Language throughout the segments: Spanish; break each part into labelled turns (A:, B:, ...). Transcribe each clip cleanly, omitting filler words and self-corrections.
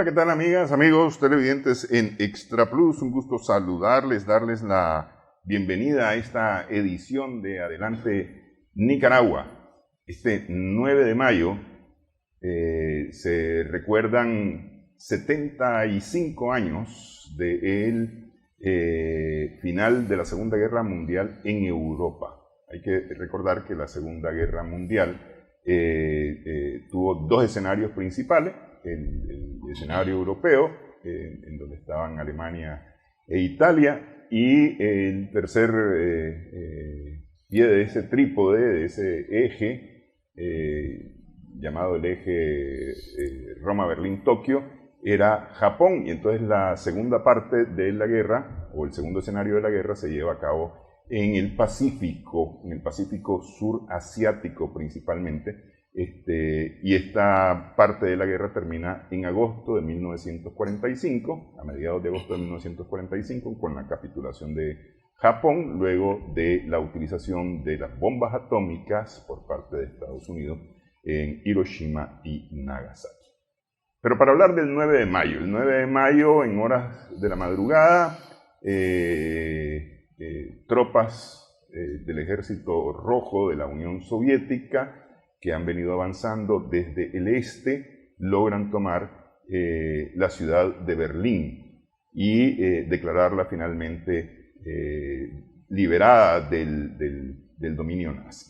A: ¿qué tal amigas, amigos televidentes en Extra Plus? Un gusto saludarles, darles la bienvenida a esta edición de Adelante Nicaragua. Este 9 de mayo se recuerdan 75 años del final de la Segunda Guerra Mundial en Europa. Hay que recordar que la Segunda Guerra Mundial tuvo dos escenarios principales. El escenario europeo, en donde estaban Alemania e Italia, y el tercer pie de ese trípode, de ese eje, llamado el eje Roma-Berlín-Tokio, era Japón, y entonces la segunda parte de la guerra, o el segundo escenario de la guerra, se lleva a cabo en el Pacífico surasiático principalmente. Y esta parte de la guerra termina en agosto de 1945, a mediados de agosto de 1945, con la capitulación de Japón, luego de la utilización de las bombas atómicas por parte de Estados Unidos en Hiroshima y Nagasaki. Pero para hablar del 9 de mayo, el 9 de mayo en horas de la madrugada, tropas del Ejército Rojo de la Unión Soviética, que han venido avanzando desde el este, logran tomar la ciudad de Berlín y declararla finalmente liberada del dominio nazi.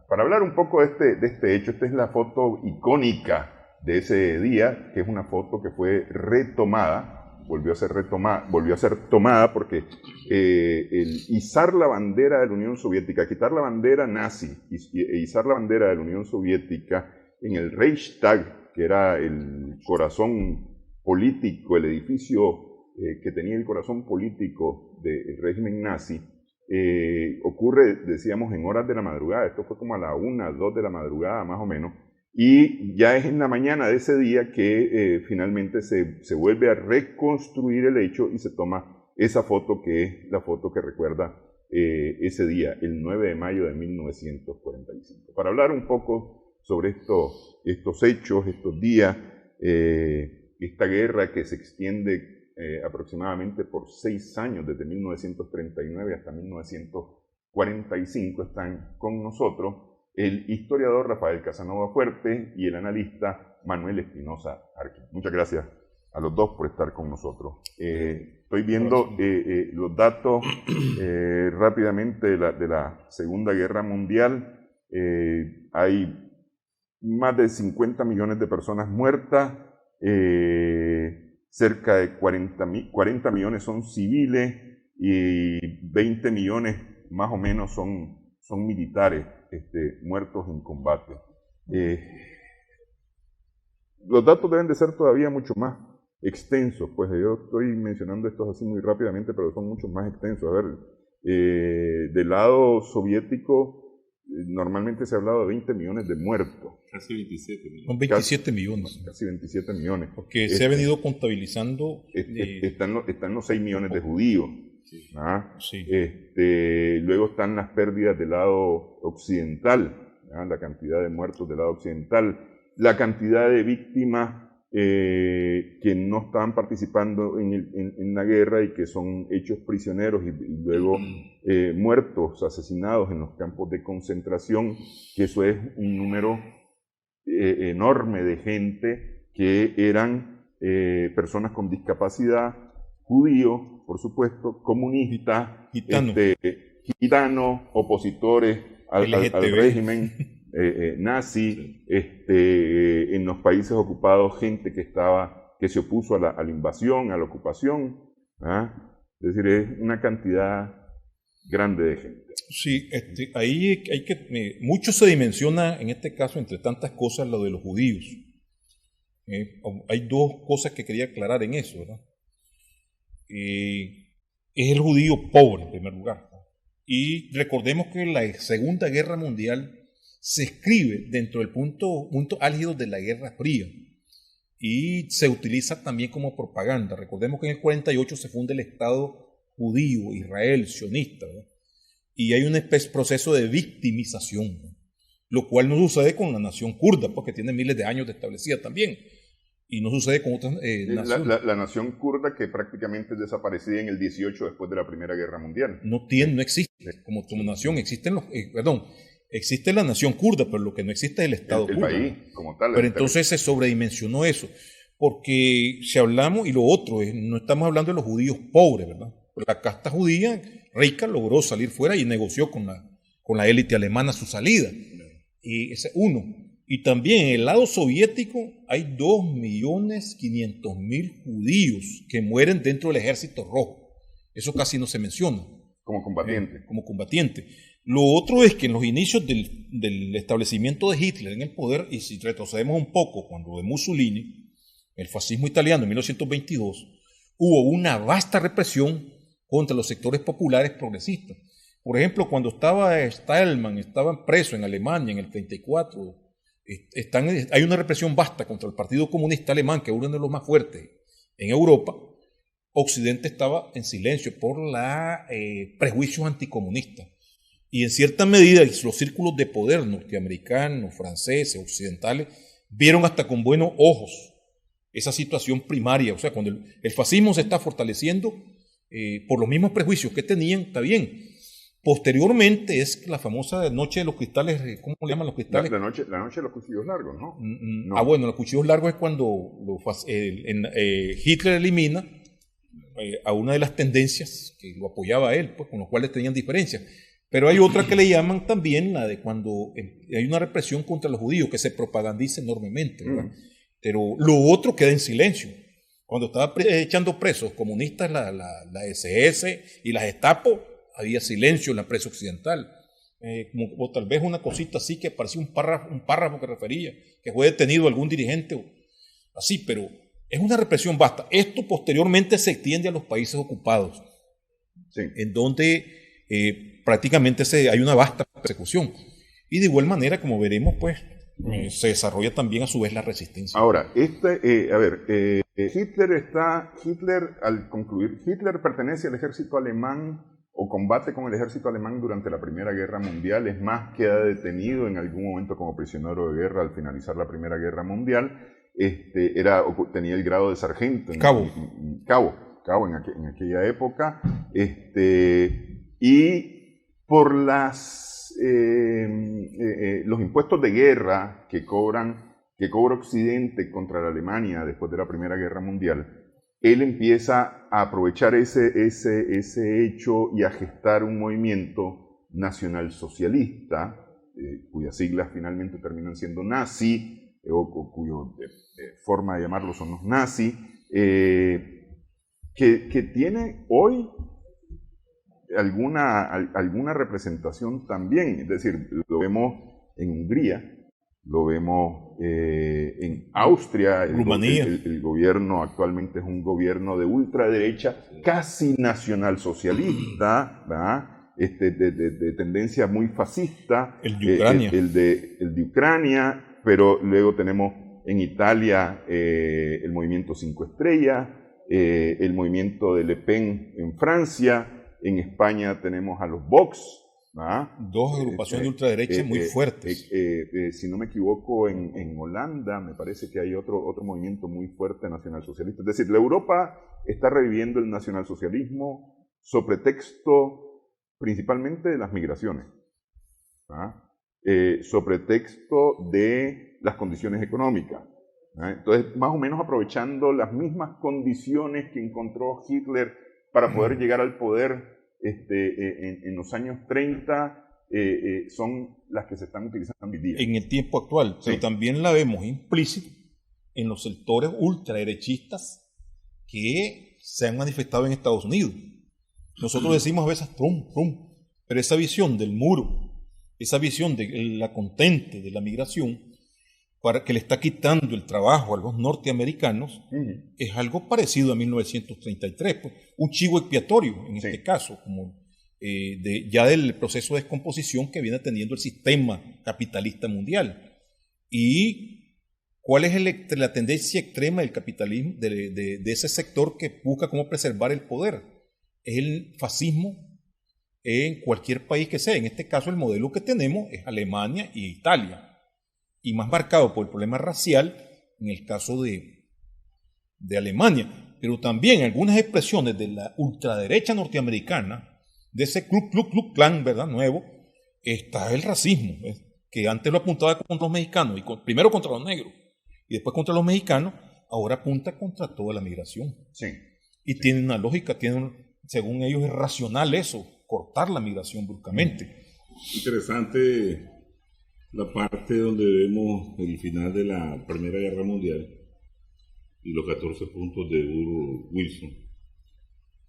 A: Para hablar un poco de este hecho, esta es la foto icónica de ese día, que es una foto que fue retomada, volvió a ser tomada porque el izar la bandera de la Unión Soviética, quitar la bandera nazi e izar la bandera de la Unión Soviética en el Reichstag, que era el corazón político, el edificio que tenía el corazón político del régimen nazi, ocurre, decíamos, en horas de la madrugada. Esto fue como a la 1, 2 de la madrugada más o menos. Y ya es en la mañana de ese día que finalmente se vuelve a reconstruir el hecho y se toma esa foto, que es la foto que recuerda ese día, el 9 de mayo de 1945. Para hablar un poco sobre estos hechos, estos días, esta guerra que se extiende aproximadamente por 6 años, desde 1939 hasta 1945, están con nosotros el historiador Rafael Casanova Fuerte y el analista Manuel Espinosa Arquín. Muchas gracias a los dos por estar con nosotros. Estoy viendo los datos rápidamente de la Segunda Guerra Mundial. Hay más de 50 millones de personas muertas, cerca de 40 millones son civiles y 20 millones más o menos son militares muertos en combate. Los datos deben de ser todavía mucho más extensos, pues yo estoy mencionando estos así muy rápidamente, pero son mucho más extensos. A ver, del lado soviético, normalmente se ha hablado de 20 millones de muertos.
B: Casi 27 millones.
C: Son 27 millones.
A: Casi 27 millones.
C: Porque se ha venido contabilizando.
A: Están los 6 millones de judíos.
C: Sí.
A: Sí. Luego están las pérdidas del lado occidental, la cantidad de muertos del lado occidental, la cantidad de víctimas que no estaban participando en la guerra y que son hechos prisioneros y luego muertos, asesinados en los campos de concentración, que eso es un número enorme de gente que eran personas con discapacidad, judíos, por supuesto, comunistas, gitanos, opositores al régimen nazi, en los países ocupados, gente que se opuso a la invasión, a la ocupación. Es decir, es una cantidad grande de gente.
C: Sí, ahí hay que mucho se dimensiona en este caso, entre tantas cosas, lo de los judíos. Hay dos cosas que quería aclarar en eso, ¿verdad? Es el judío pobre en primer lugar, ¿no? Y recordemos que la Segunda Guerra Mundial se escribe dentro del punto álgido de la Guerra Fría y se utiliza también como propaganda. Recordemos que en el 48 se funda el Estado judío, Israel, sionista, ¿verdad? Y hay un proceso de victimización, ¿no? Lo cual no sucede con la nación kurda, porque tiene miles de años de establecida también. Y no sucede con otras naciones.
A: La nación kurda que prácticamente es desaparecida en el 18 después de la Primera Guerra Mundial.
C: No existe como nación. Existe la nación kurda, pero lo que no existe es el Estado kurdo.
A: El país como tal.
C: Pero entonces se sobredimensionó eso. Porque si hablamos, y lo otro es, no estamos hablando de los judíos pobres, ¿verdad? La casta judía rica logró salir fuera y negoció con la élite alemana su salida. Y ese es uno. Y también en el lado soviético hay 2.500.000 judíos que mueren dentro del Ejército Rojo. Eso casi no se menciona.
A: Como combatiente.
C: Como combatiente. Lo otro es que en los inicios del establecimiento de Hitler en el poder, y si retrocedemos un poco, cuando de Mussolini, el fascismo italiano en 1922, hubo una vasta represión contra los sectores populares progresistas. Por ejemplo, cuando estaba Steinmann, estaban presos en Alemania en el 34, hay una represión vasta contra el Partido Comunista Alemán, que es uno de los más fuertes en Europa. Occidente estaba en silencio por prejuicios anticomunistas. Y en cierta medida los círculos de poder norteamericanos, franceses, occidentales, vieron hasta con buenos ojos esa situación primaria. O sea, cuando el fascismo se está fortaleciendo por los mismos prejuicios que tenían, está bien. Posteriormente es la famosa noche de los cristales, ¿cómo le llaman los cristales?
A: La noche de los cuchillos largos, ¿no?
C: No. Bueno, los cuchillos largos es cuando Hitler elimina a una de las tendencias que lo apoyaba a él, pues, con los cuales tenían diferencias. Pero hay otra que le llaman también la de cuando hay una represión contra los judíos que se propagandiza enormemente, ¿verdad? Pero lo otro queda en silencio. Cuando estaba echando presos comunistas la SS y la Gestapo, había silencio en la prensa occidental. O tal vez una cosita así que parecía un párrafo que refería, que fue detenido algún dirigente, así, pero es una represión vasta. Esto posteriormente se extiende a los países ocupados, sí, en donde prácticamente hay una vasta persecución. Y de igual manera, como veremos, pues, se desarrolla también a su vez la resistencia.
A: Ahora, Hitler al concluir, Hitler pertenece al ejército alemán o combate con el ejército alemán durante la Primera Guerra Mundial, es más, queda detenido en algún momento como prisionero de guerra al finalizar la Primera Guerra Mundial, tenía el grado de sargento. Cabo en aquella época, y por los impuestos de guerra que cobra Occidente contra la Alemania después de la Primera Guerra Mundial, él empieza a aprovechar ese hecho y a gestar un movimiento nacionalsocialista, cuyas siglas finalmente terminan siendo nazi, o cuya forma de llamarlo son los nazis, que tiene hoy alguna representación también. Es decir, lo vemos en Hungría, lo vemos en Austria.
C: Rumanía.
A: El gobierno actualmente es un gobierno de ultraderecha, casi nacionalsocialista, ¿verdad? De tendencia muy fascista.
C: El de Ucrania.
A: El de Ucrania, pero luego tenemos en Italia el movimiento 5 Estrellas, el movimiento de Le Pen en Francia, en España tenemos a los Vox,
C: dos agrupaciones de ultraderecha muy fuertes.
A: Si no me equivoco, en Holanda me parece que hay otro movimiento muy fuerte nacionalsocialista. Es decir, la Europa está reviviendo el nacionalsocialismo sobre pretexto principalmente de las migraciones, sobre pretexto de las condiciones económicas. Entonces, más o menos aprovechando las mismas condiciones que encontró Hitler para poder llegar al poder en los años 30, son las que se están utilizando hoy día.
C: En el tiempo actual, sí. Pero también la vemos implícita en los sectores ultraderechistas que se han manifestado en Estados Unidos. Nosotros decimos a veces Trump, pero esa visión del muro, esa visión de la contente de la migración, para que le está quitando el trabajo a los norteamericanos, es algo parecido a 1933, pues, un chivo expiatorio en este caso, como ya del proceso de descomposición que viene teniendo el sistema capitalista mundial. ¿Y cuál es la tendencia extrema del capitalismo, de ese sector que busca cómo preservar el poder? Es el fascismo en cualquier país que sea. En este caso el modelo que tenemos es Alemania y Italia. Y más marcado por el problema racial en el caso de de Alemania, pero también algunas expresiones de la ultraderecha norteamericana, de ese Klux Klan, ¿verdad?, nuevo, está el racismo, que antes lo apuntaba contra los mexicanos, primero contra los negros, y después contra los mexicanos, ahora apunta contra toda la migración.
A: Sí.
C: Y tiene una lógica, según ellos es racional eso, cortar la migración bruscamente.
B: Interesante la parte donde vemos el final de la Primera Guerra Mundial y los 14 puntos de Woodrow Wilson.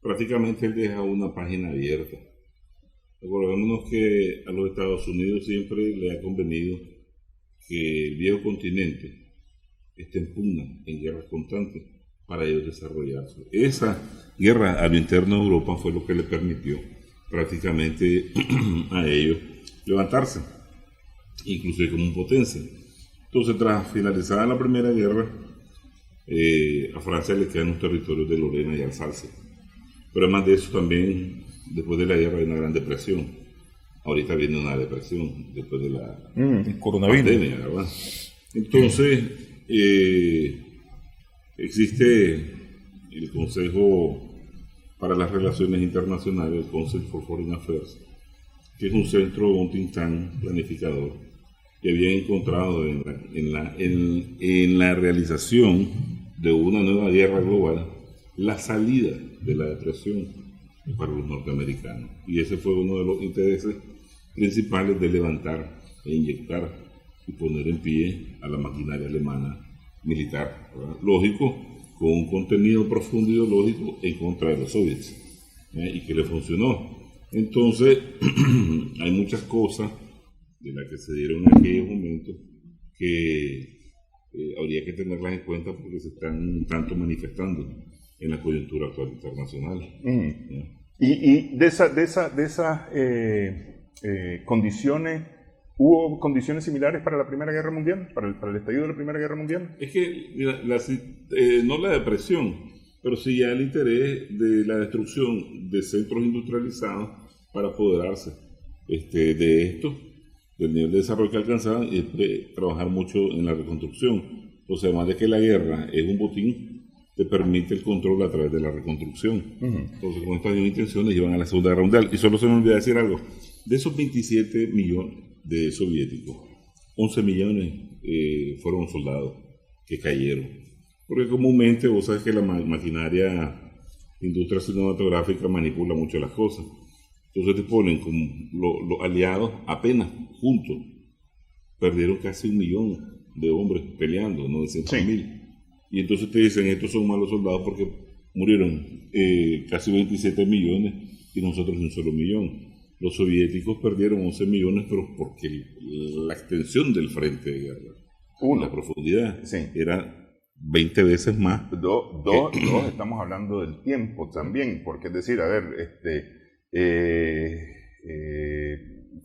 B: Prácticamente él deja una página abierta. Recordémonos que a los Estados Unidos siempre le ha convenido que el viejo continente esté en pugna, en guerras constantes, para ellos desarrollarse. Esa guerra a lo interno de Europa fue lo que le permitió prácticamente a ellos levantarse, inclusive como potencia. Entonces, tras finalizada la Primera Guerra, a Francia le quedan los territorios de Lorena y Alsacia. Pero además de eso también, después de la guerra hay una gran depresión. Ahorita viene una depresión después de la pandemia, ¿verdad? Entonces, existe el Consejo para las Relaciones Internacionales, el Council for Foreign Affairs, que es un centro, un think tank planificador, que había encontrado en la realización de una nueva guerra global la salida de la depresión para los norteamericanos. Y ese fue uno de los intereses principales de levantar e inyectar y poner en pie a la maquinaria alemana militar, ¿verdad? Lógico, con un contenido profundo ideológico en contra de los soviets, y que le funcionó. Entonces, hay muchas cosas de las que se dieron en aquellos momentos que habría que tenerlas en cuenta porque se están un tanto manifestando en la coyuntura actual internacional.
A: Y de esas condiciones, ¿hubo condiciones similares para la Primera Guerra Mundial? ¿Para el estallido de la Primera Guerra Mundial?
B: Es que no la depresión, pero sí ya el interés de la destrucción de centros industrializados para apoderarse de esto, del nivel de desarrollo que alcanzaban, y después trabajar mucho en la reconstrucción. Entonces, además de que la guerra es un botín, te permite el control a través de la reconstrucción. Entonces, con estas mismas intenciones iban a la Segunda Guerra Mundial. Y solo se me olvidó decir algo. De esos 27 millones de soviéticos, 11 millones fueron soldados que cayeron. Porque comúnmente, vos sabes que la maquinaria, industria cinematográfica manipula mucho las cosas. Entonces te ponen como los aliados apenas juntos. Perdieron casi 1 millón de hombres peleando, 900.000. Y entonces te dicen, estos son malos soldados porque murieron casi 27 millones y nosotros un solo millón. Los soviéticos perdieron 11 millones, pero porque la extensión del frente de guerra, la profundidad, era 20 veces más.
A: Dos, estamos hablando del tiempo también, porque es decir, a ver,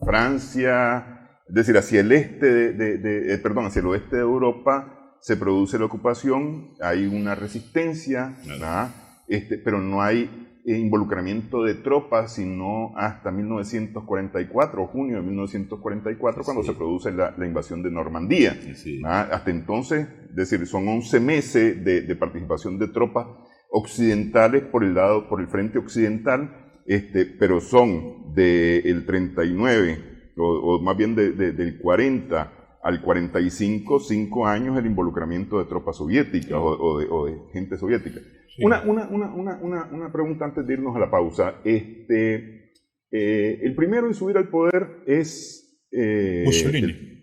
A: Francia, es decir, hacia el este hacia el oeste de Europa se produce la ocupación, hay una resistencia, pero no hay involucramiento de tropas, sino hasta 1944, junio de 1944, cuando se produce la invasión de Normandía. Hasta entonces, es decir, son 11 meses de participación de tropas occidentales por el frente occidental, pero son del 39, o más bien del 40 al 45, 5 años el involucramiento de tropas soviéticas o de gente soviética. Sí. Una pregunta antes de irnos a la pausa. El primero en subir al poder es Mussolini,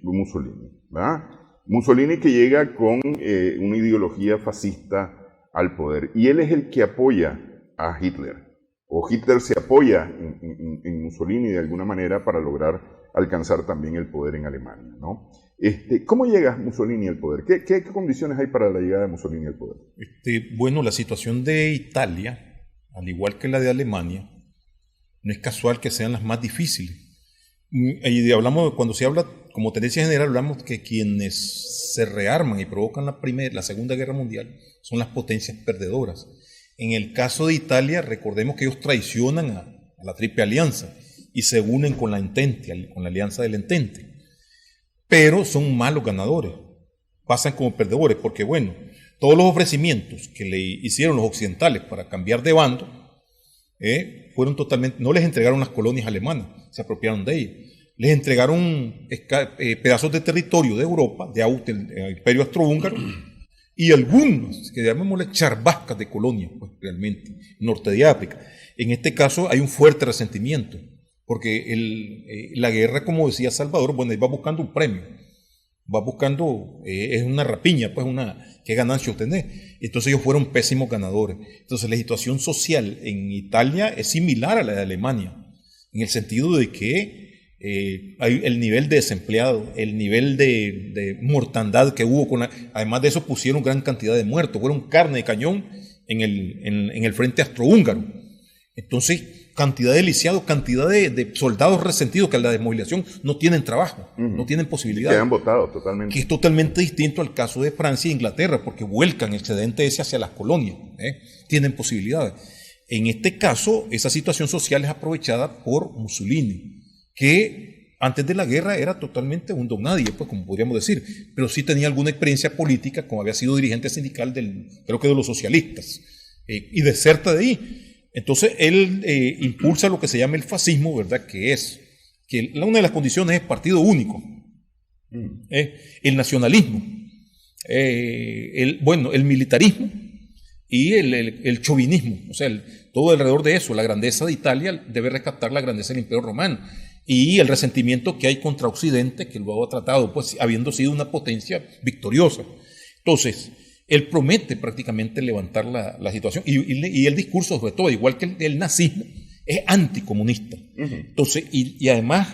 A: ¿verdad? Mussolini, que llega con una ideología fascista al poder. Y él es el que apoya a Hitler. O Hitler se apoya en Mussolini de alguna manera para lograr alcanzar también el poder en Alemania, ¿no? ¿Cómo llega Mussolini al poder? ¿Qué condiciones hay para la llegada de Mussolini al poder?
C: Bueno, la situación de Italia, al igual que la de Alemania, no es casual que sean las más difíciles. Y cuando se habla como tendencia general, hablamos que quienes se rearman y provocan la Segunda Guerra Mundial son las potencias perdedoras. En el caso de Italia, recordemos que ellos traicionan a la Triple Alianza y se unen con la Entente, con la Alianza del Entente. Pero son malos ganadores, pasan como perdedores, porque bueno, todos los ofrecimientos que le hicieron los occidentales para cambiar de bando fueron totalmente, no les entregaron las colonias alemanas, se apropiaron de ellas. Les entregaron pedazos de territorio de Europa, del Imperio Austrohúngaro, y algunos, que llamémosle charbascas de colonias, pues realmente, norte de África. En este caso hay un fuerte resentimiento, porque la guerra, como decía Salvador, bueno, va buscando un premio, va buscando, es una rapiña, pues qué ganancia obtener. Entonces ellos fueron pésimos ganadores. Entonces la situación social en Italia es similar a la de Alemania, en el sentido de que hay el nivel de desempleado, el nivel de mortandad que hubo, además de eso pusieron gran cantidad de muertos, fueron carne de cañón en el frente austrohúngaro. Entonces, cantidad de lisiados, cantidad de soldados resentidos que a la desmovilización no tienen trabajo, no tienen posibilidad.
A: Quedan votados totalmente.
C: Que es totalmente distinto al caso de Francia e Inglaterra, porque vuelcan el excedente ese hacia las colonias, tienen posibilidades. En este caso, esa situación social es aprovechada por Mussolini, que antes de la guerra era totalmente un don nadie, pues como podríamos decir, pero sí tenía alguna experiencia política, como había sido dirigente sindical creo que de los socialistas, y deserta de ahí. Entonces él impulsa lo que se llama el fascismo, ¿verdad? Que una de las condiciones es partido único, el nacionalismo, el militarismo y el chauvinismo, o sea, todo alrededor de eso. La grandeza de Italia debe rescatar la grandeza del Imperio Romano y el resentimiento que hay contra Occidente, que luego ha tratado, pues habiendo sido una potencia victoriosa. Entonces, él promete prácticamente levantar la situación y el discurso, sobre todo, igual que el nazismo, es anticomunista. Entonces, y además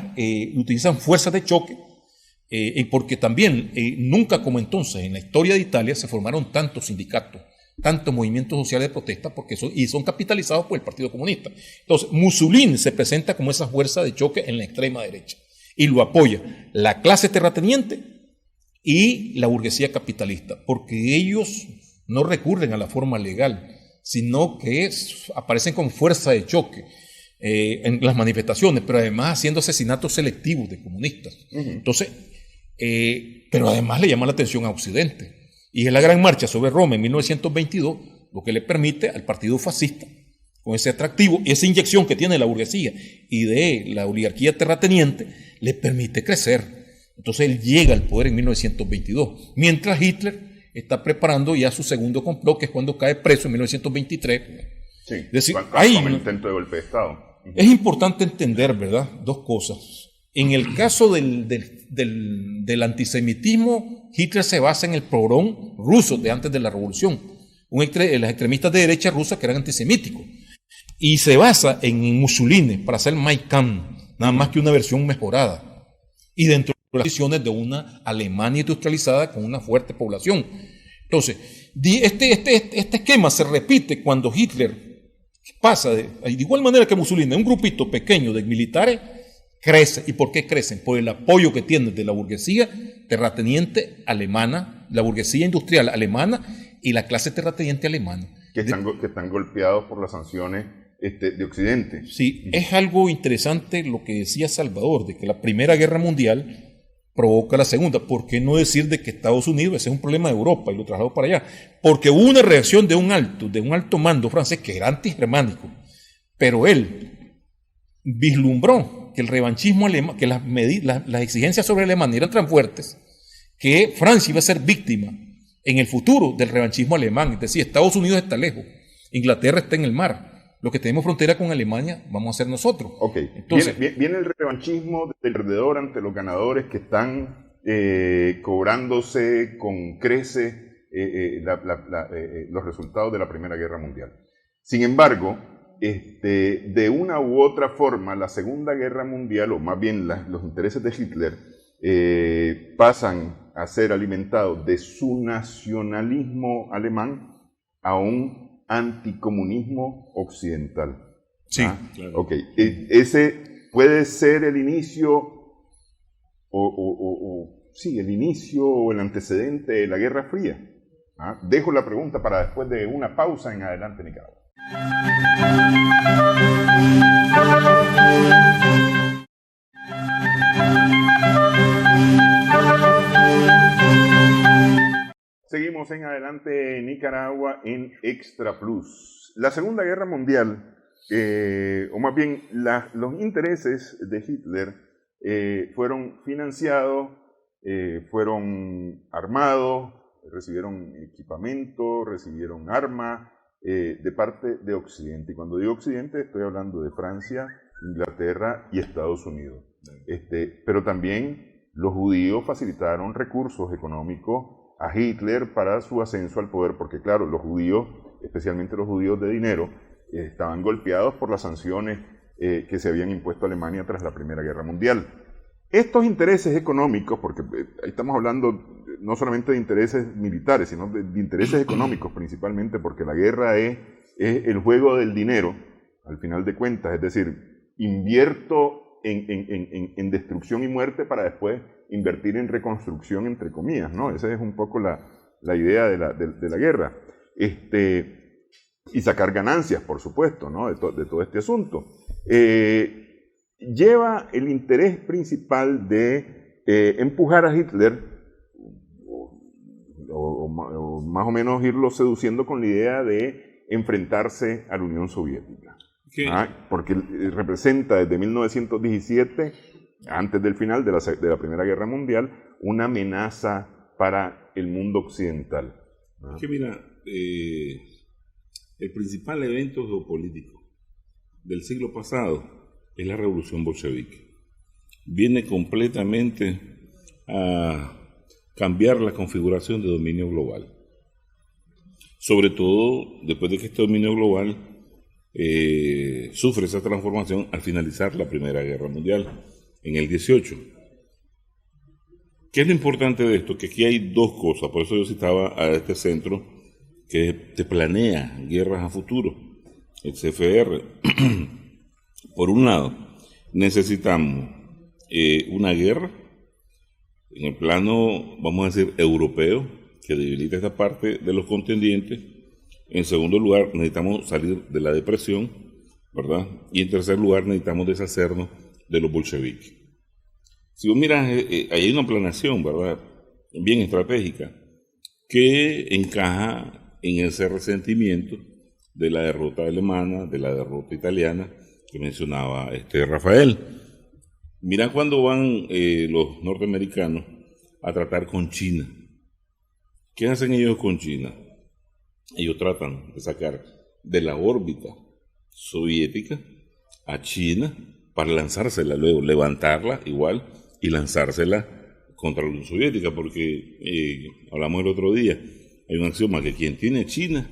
C: utilizan fuerzas de choque, porque también nunca como entonces en la historia de Italia se formaron tantos sindicatos, tantos movimientos sociales de protesta, y son capitalizados por el Partido Comunista. Entonces, Mussolini se presenta como esa fuerza de choque en la extrema derecha y lo apoya la clase terrateniente y la burguesía capitalista, porque ellos no recurren a la forma legal, sino que aparecen con fuerza de choque en las manifestaciones, pero además haciendo asesinatos selectivos de comunistas. Entonces, pero además le llama la atención a Occidente. Y es la gran marcha sobre Roma en 1922 lo que le permite al partido fascista, con ese atractivo, esa inyección que tiene la burguesía y de la oligarquía terrateniente, le permite crecer. Entonces él llega al poder en 1922, mientras Hitler está preparando ya su segundo complot, que es cuando cae preso en 1923.
A: Sí,
C: es decir,
A: como intento de golpe de Estado.
C: Es importante entender, ¿verdad?, dos cosas. En el caso del antisemitismo, Hitler se basa en el pogrom ruso de antes de la revolución, los extremistas de derecha rusa que eran antisemíticos, y se basa en Mussolini para hacer Mein Kampf, nada más que una versión mejorada, y dentro de las condiciones de una Alemania industrializada con una fuerte población. Entonces, este esquema se repite cuando Hitler pasa, de igual manera que Mussolini, un grupito pequeño de militares, crece. ¿Y por qué crecen? Por el apoyo que tienen de la burguesía terrateniente alemana, la burguesía industrial alemana y la clase terrateniente alemana.
A: Que están golpeados por las sanciones de Occidente.
C: Sí, es algo interesante lo que decía Salvador, de que la Primera Guerra Mundial provoca la Segunda. ¿Por qué no decir de que Estados Unidos, ese es un problema de Europa y lo trasladó para allá? Porque hubo una reacción de un alto mando francés que era antigermánico, pero él vislumbró que el revanchismo alemán, que las exigencias sobre Alemania eran tan fuertes que Francia iba a ser víctima en el futuro del revanchismo alemán. Es decir, Estados Unidos está lejos, Inglaterra está en el mar, lo que tenemos frontera con Alemania vamos a hacer nosotros.
A: Ok, entonces viene el revanchismo del perdedor ante los ganadores que están cobrándose con creces los resultados de la Primera Guerra Mundial. Sin embargo, de una u otra forma, la Segunda Guerra Mundial, o más bien los intereses de Hitler, pasan a ser alimentados de su nacionalismo alemán a un anticomunismo occidental.
C: Sí,
A: claro. Ok, ese puede ser el inicio, el inicio o el antecedente de la Guerra Fría. Dejo la pregunta para después de una pausa en adelante, Nicaragua. Seguimos Seguimos en adelante Nicaragua en Extra Plus. La Segunda Guerra Mundial, o más bien los intereses de Hitler fueron financiados, fueron armados, recibieron equipamiento, recibieron armas de parte de Occidente. Y cuando digo Occidente estoy hablando de Francia, Inglaterra y Estados Unidos. Pero también los judíos facilitaron recursos económicos a Hitler para su ascenso al poder, porque claro, los judíos, especialmente los judíos de dinero, estaban golpeados por las sanciones que se habían impuesto a Alemania tras la Primera Guerra Mundial. Estos intereses económicos, porque ahí estamos hablando no solamente de intereses militares, sino de intereses económicos principalmente, porque la guerra es el juego del dinero, al final de cuentas, es decir, invierto en destrucción y muerte para después invertir en reconstrucción, entre comillas, ¿no? Esa es un poco la idea de la guerra. Y sacar ganancias, por supuesto, ¿no? de todo este asunto. Lleva el interés principal de empujar a Hitler, o más o menos irlo seduciendo con la idea de enfrentarse a la Unión Soviética. Porque representa desde 1917, antes del final de la Primera Guerra Mundial, una amenaza para el mundo occidental.
B: Es que mira, el principal evento geopolítico del siglo pasado es la revolución bolchevique. Viene completamente a cambiar la configuración de dominio global. Sobre todo después de que este dominio global sufre esa transformación al finalizar la Primera Guerra Mundial en el 18. ¿Qué es lo importante de esto? Que aquí hay dos cosas, por eso yo citaba a este centro que te planea guerras a futuro, el CFR. Por un lado, necesitamos una guerra en el plano, vamos a decir, europeo, que debilita esta parte de los contendientes. En segundo lugar, necesitamos salir de la depresión, ¿verdad? Y en tercer lugar, necesitamos deshacernos de los bolcheviques. Si vos miras, ahí hay una planeación, ¿verdad?, bien estratégica, que encaja en ese resentimiento de la derrota alemana, de la derrota italiana, que mencionaba Rafael. Mira cuando van los norteamericanos a tratar con China. ¿Qué hacen ellos con China? Ellos tratan de sacar de la órbita soviética a China para lanzársela luego, levantarla igual y lanzársela contra la Unión Soviética, porque hablamos el otro día, hay un axioma que quien tiene China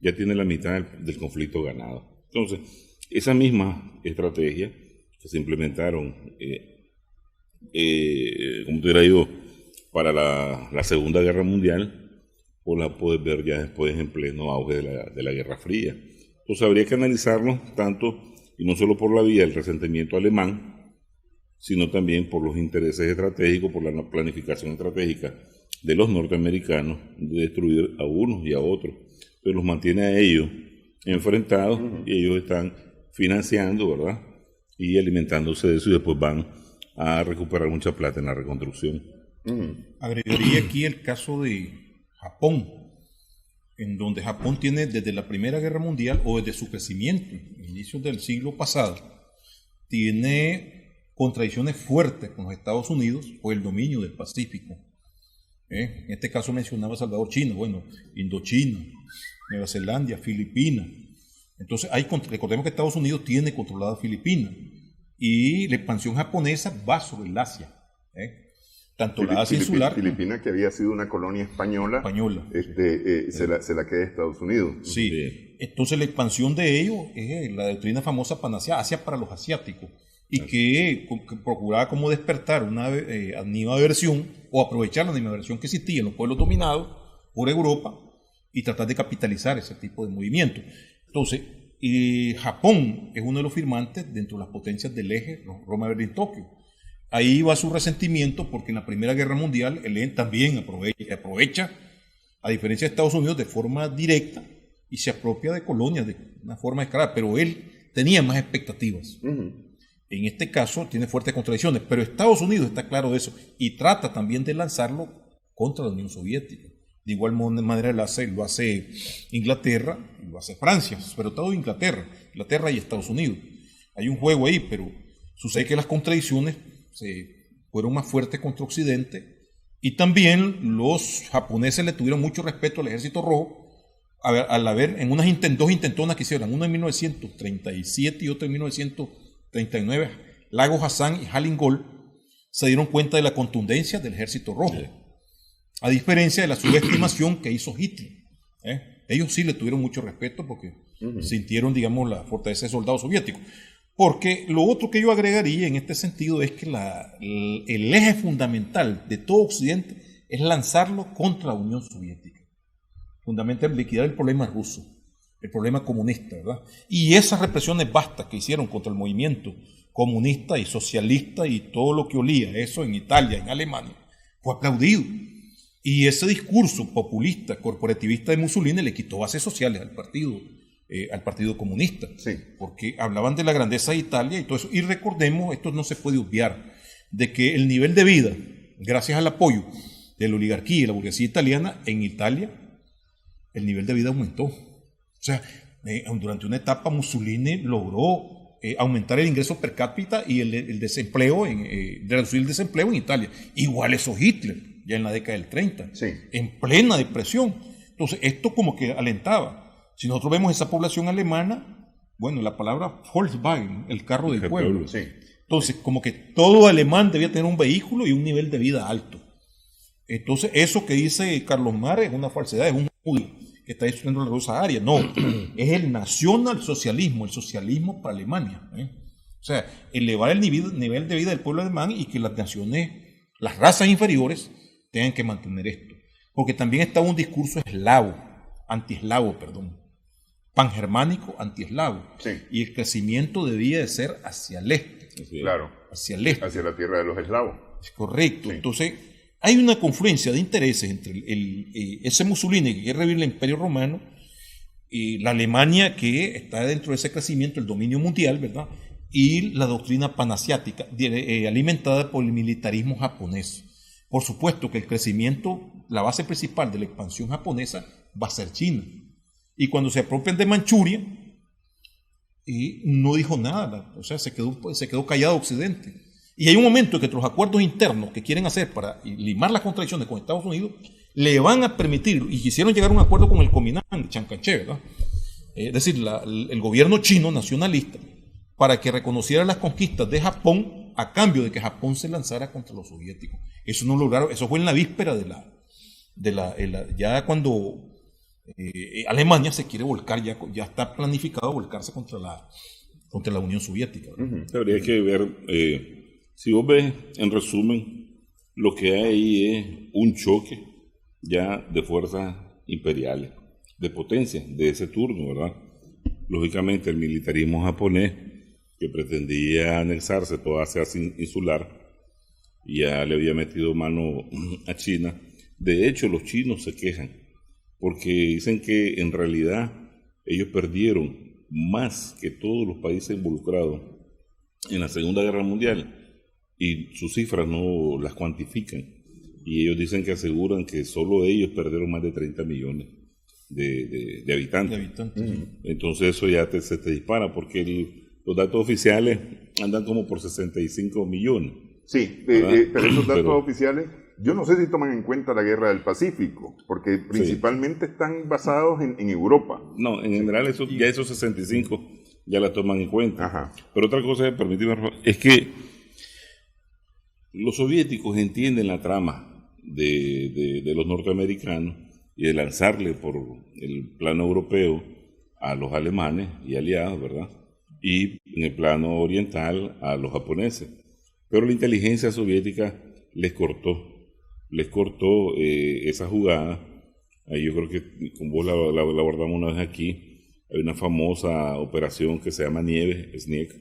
B: ya tiene la mitad del conflicto ganado. Entonces, esa misma estrategia que se implementaron, como te digo, para la Segunda Guerra Mundial, o la puedes ver ya después en pleno auge de la Guerra Fría. Entonces habría que analizarlo tanto, y no solo por la vía del resentimiento alemán, sino también por los intereses estratégicos, por la planificación estratégica de los norteamericanos de destruir a unos y a otros. Pero los mantiene a ellos enfrentados y ellos están financiando, ¿verdad?, y alimentándose de eso, y después van a recuperar mucha plata en la reconstrucción.
C: Agregaría aquí el caso de Japón, en donde Japón tiene desde la Primera Guerra Mundial o desde su crecimiento, inicios del siglo pasado, tiene contradicciones fuertes con los Estados Unidos por el dominio del Pacífico. En este caso mencionaba Salvador China, bueno, Indochina, Nueva Zelanda, Filipinas. Entonces, recordemos que Estados Unidos tiene controlada Filipinas y la expansión japonesa va sobre el Asia. Tanto la Asia insular...
A: Filipinas, que había sido una colonia española. Se la queda Estados Unidos.
C: Sí. Bien. Entonces, la expansión de ellos es la doctrina famosa Panacea, Asia para los asiáticos, y que procuraba como despertar una animadversión o aprovechar la animadversión que existía en los pueblos dominados por Europa y tratar de capitalizar ese tipo de movimiento. Entonces, Japón es uno de los firmantes dentro de las potencias del eje Roma-Berlín-Tokio. Ahí va su resentimiento porque en la Primera Guerra Mundial el EN también aprovecha, a diferencia de Estados Unidos, de forma directa y se apropia de colonias de una forma descarada, pero él tenía más expectativas. En este caso tiene fuertes contradicciones, pero Estados Unidos está claro de eso y trata también de lanzarlo contra la Unión Soviética. De igual manera lo hace Inglaterra, lo hace Francia, sobre todo Inglaterra y Estados Unidos. Hay un juego ahí, pero sucede que las contradicciones fueron más fuertes contra Occidente, y también los japoneses le tuvieron mucho respeto al Ejército Rojo al haber en dos intentonas que hicieron, una en 1937 y otra en 1939, Lago Hassan y Halingol, se dieron cuenta de la contundencia del Ejército Rojo, a diferencia de la subestimación que hizo Hitler. Ellos sí le tuvieron mucho respeto porque sintieron, digamos, la fortaleza de soldados soviéticos. Porque lo otro que yo agregaría en este sentido es que el eje fundamental de todo Occidente es lanzarlo contra la Unión Soviética. Fundamentalmente liquidar el problema ruso, el problema comunista, ¿verdad? Y esas represiones vastas que hicieron contra el movimiento comunista y socialista y todo lo que olía eso en Italia, en Alemania, fue aplaudido. Y ese discurso populista, corporativista de Mussolini le quitó bases sociales al Partido Comunista,
A: sí,
C: porque hablaban de la grandeza de Italia y todo eso. Y recordemos, esto no se puede obviar, de que el nivel de vida, gracias al apoyo de la oligarquía y la burguesía italiana, en Italia, el nivel de vida aumentó. O sea, durante una etapa Mussolini logró aumentar el ingreso per cápita y el desempleo, reducir el desempleo en Italia. Igual eso Hitler, ya en la década del 30,
A: sí,
C: en plena depresión. Entonces, esto como que alentaba. Si nosotros vemos esa población alemana, bueno, la palabra Volkswagen, el carro del pueblo.
A: sí.
C: Entonces, como que todo alemán debía tener un vehículo y un nivel de vida alto. Entonces, eso que dice Carlos Marx es una falsedad, es un judío que está destruyendo la rosa aria. No, es el nacionalsocialismo, el socialismo para Alemania. O sea, elevar el nivel de vida del pueblo alemán y que las naciones, las razas inferiores, tengan que mantener esto. Porque también estaba un discurso antieslavo, pangermánico, antieslavo.
A: Sí.
C: Y el crecimiento debía de ser hacia el este.
A: Claro.
C: Hacia el este.
A: Hacia la tierra de los eslavos.
C: Es correcto.
A: Sí.
C: Entonces, hay una confluencia de intereses entre ese Mussolini que quiere revivir el Imperio Romano y la Alemania que está dentro de ese crecimiento, el dominio mundial, ¿verdad? Y la doctrina panasiática, alimentada por el militarismo japonés. Por supuesto que el crecimiento, la base principal de la expansión japonesa va a ser China. Y cuando se apropian de Manchuria, no dijo nada, o sea, se quedó callado Occidente. Y hay un momento en que los acuerdos internos que quieren hacer para limar las contradicciones con Estados Unidos, le van a permitir, y quisieron llegar a un acuerdo con el Kuomintang de Chiang Kai-shek, ¿verdad? Es decir, el gobierno chino nacionalista, para que reconociera las conquistas de Japón a cambio de que Japón se lanzara contra los soviéticos. Eso no lograron, eso fue en la víspera ya cuando Alemania se quiere volcar, ya está planificado volcarse contra la Unión Soviética.
B: Habría que ver, si vos ves, en resumen, lo que hay ahí es un choque ya de fuerzas imperiales, de potencia, de ese turno, ¿verdad? Lógicamente el militarismo japonés, que pretendía anexarse toda Asia insular, ya le había metido mano a China. De hecho, los chinos se quejan, porque dicen que en realidad ellos perdieron más que todos los países involucrados en la Segunda Guerra Mundial, y sus cifras no las cuantifican, y ellos dicen que aseguran que solo ellos perdieron más de 30 millones de habitantes. Entonces eso ya se te dispara, porque los datos oficiales andan como por 65 millones.
A: Sí, pero esos datos oficiales, yo no sé si toman en cuenta la guerra del Pacífico, porque principalmente están basados en Europa.
B: No, en general ya esos 65 ya la toman en cuenta.
A: Ajá.
B: Pero otra cosa, permíteme, es que los soviéticos entienden la trama de los norteamericanos y de lanzarle por el plano europeo a los alemanes y aliados, ¿verdad? Y en el plano oriental a los japoneses. Pero la inteligencia soviética les cortó esa jugada. Ahí yo creo que con vos la abordamos una vez aquí. Hay una famosa operación que se llama Nieve, Snake,